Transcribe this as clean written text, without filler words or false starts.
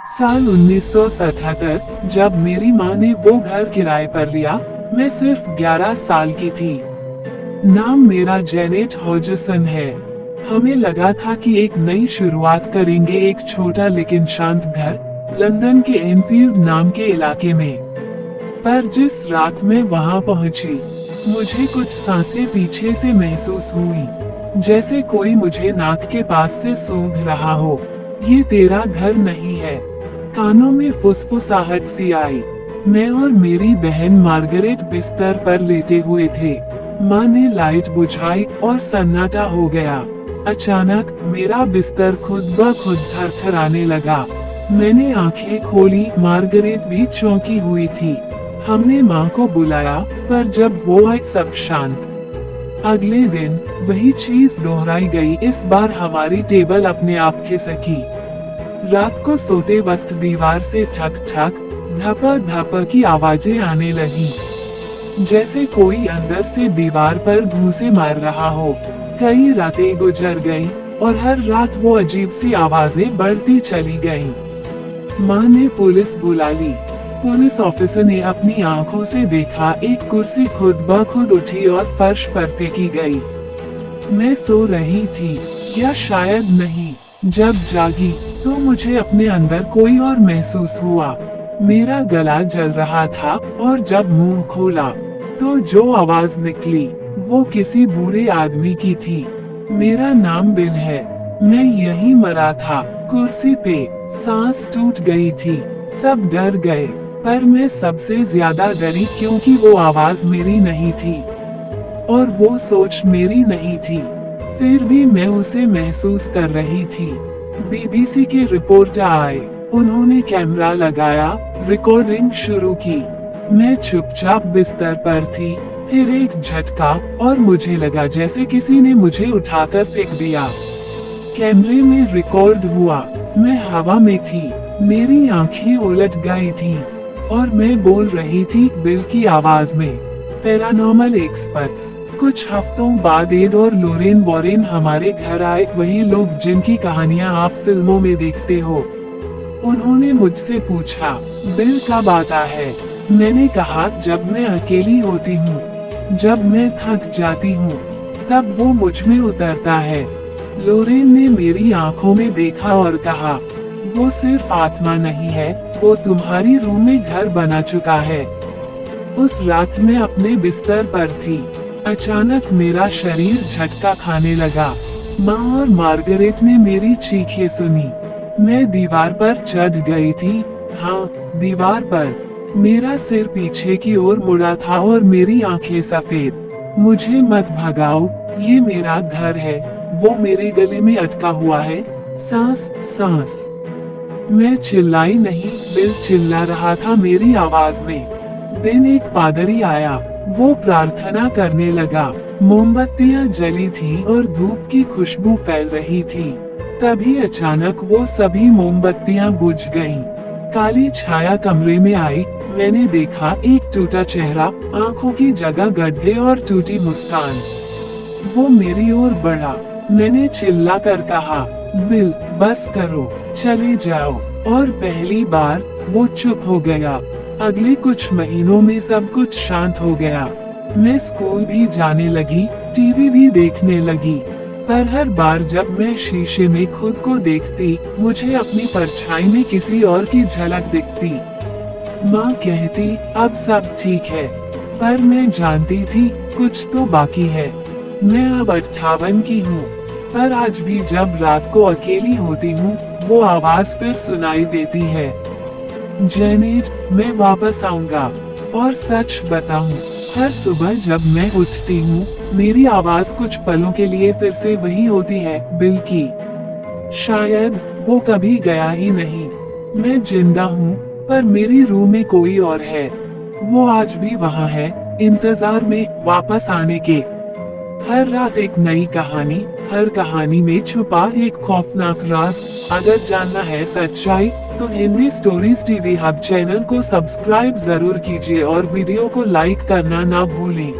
साल 1977 जब मेरी माँ ने वो घर किराए पर लिया, मैं सिर्फ 11 साल की थी। नाम मेरा जेनेट हॉजसन है। हमें लगा था कि एक नई शुरुआत करेंगे, एक छोटा लेकिन शांत घर लंदन के एनफील्ड नाम के इलाके में। पर जिस रात मैं वहाँ पहुँची, मुझे कुछ सांसें पीछे से महसूस हुई, जैसे कोई मुझे नाक के पास से सूंघ रहा हो। ये तेरा घर नहीं है। कानों में फुसफुसाहट सी आई। मैं और मेरी बहन मार्गरेट बिस्तर पर लेटे हुए थे। माँ ने लाइट बुझाई और सन्नाटा हो गया। अचानक मेरा बिस्तर खुद ब खुद थरथराने लगा। मैंने आंखें खोली, मार्गरेट भी चौंकी हुई थी। हमने माँ को बुलाया, पर जब वो आई सब शांत। अगले दिन वही चीज दोहराई गई। इस बार हमारी टेबल अपने आप खिसकी। रात को सोते वक्त दीवार से ठक ठक धप धप की आवाजें आने लगी, जैसे कोई अंदर से दीवार पर घूंसे मार रहा हो। कई रातें गुजर गईं और हर रात वो अजीब सी आवाजें बढ़ती चली गईं। माँ ने पुलिस बुला ली। पुलिस ऑफिसर ने अपनी आंखों से देखा, एक कुर्सी खुद ब खुद उठी और फर्श पर फेंकी गई। मैं सो रही थी, या शायद नहीं। जब जागी तो मुझे अपने अंदर कोई और महसूस हुआ। मेरा गला जल रहा था और जब मुंह खोला तो जो आवाज निकली वो किसी बूढ़े आदमी की थी। मेरा नाम बिल है। मैं यहीं मरा था, कुर्सी पे। सांस टूट गई थी। सब डर गए, पर मैं सबसे ज्यादा डरी, क्योंकि वो आवाज मेरी नहीं थी और वो सोच मेरी नहीं थी। फिर भी मैं उसे महसूस कर रही थी। बीबीसी के रिपोर्टर आए, उन्होंने कैमरा लगाया, रिकॉर्डिंग शुरू की। मैं चुपचाप बिस्तर पर थी। फिर एक झटका और मुझे लगा जैसे किसी ने मुझे उठाकर फेंक दिया। कैमरे में रिकॉर्ड हुआ, मैं हवा में थी, मेरी आंखें उलट गई थीं और मैं बोल रही थी बिल की आवाज में। Paranormal experts. कुछ हफ्तों बाद एड और लोरेन वॉरेन हमारे घर आए, वही लोग जिनकी कहानियां आप फिल्मों में देखते हो। उन्होंने मुझसे पूछा, बिल कब आता है? मैंने कहा, जब मैं अकेली होती हूँ, जब मैं थक जाती हूँ, तब वो मुझ में उतरता है। लोरेन ने मेरी आंखों में देखा और कहा, वो सिर्फ आत्मा नहीं है, वो तुम्हारी रूम में घर बना चुका है। उस रात मैं अपने बिस्तर पर थी। अचानक मेरा शरीर झटका खाने लगा। माँ और मार्गरेट ने मेरी चीखें सुनी। मैं दीवार पर चढ़ गई थी। हाँ, दीवार पर। मेरा सिर पीछे की ओर मुड़ा था और मेरी आंखें सफेद। मुझे मत भगाओ, ये मेरा घर है। वो मेरे गले में अटका हुआ है। सांस सांस। मैं चिल्लाई नहीं, बिल चिल्ला रहा था मेरी आवाज में। दिन एक पादरी आया। वो प्रार्थना करने लगा। मोमबत्तियां जली थीं और धूप की खुशबू फैल रही थी। तभी अचानक वो सभी मोमबत्तियां बुझ गईं। काली छाया कमरे में आई। मैंने देखा एक टूटा चेहरा, आंखों की जगह गड्ढे और टूटी मुस्कान। वो मेरी ओर बढ़ा। मैंने चिल्ला कर कहा, बिल बस करो, चले जाओ। और पहली बार वो चुप हो गया। अगले कुछ महीनों में सब कुछ शांत हो गया। मैं स्कूल भी जाने लगी, टीवी भी देखने लगी। पर हर बार जब मैं शीशे में खुद को देखती, मुझे अपनी परछाई में किसी और की झलक दिखती। माँ कहती, अब सब ठीक है, पर मैं जानती थी कुछ तो बाकी है। मैं अब 58 की हूँ, पर आज भी जब रात को अकेली होती हूँ, वो आवाज फिर सुनाई देती है, जेनेट, मैं वापस आऊंगा। और सच बताऊं, हर सुबह जब मैं उठती हूँ, मेरी आवाज कुछ पलों के लिए फिर से वही होती है, बिल की। शायद वो कभी गया ही नहीं। मैं जिंदा हूँ, पर मेरी रूह में कोई और है। वो आज भी वहाँ है, इंतजार में वापस आने के। हर रात एक नई कहानी, हर कहानी में छुपा एक खौफनाक राज। अगर जानना है सच्चाई, तो Hindi stories TV hub channel को सब्सक्राइब जरूर कीजिए और वीडियो को लाइक करना ना भूलें।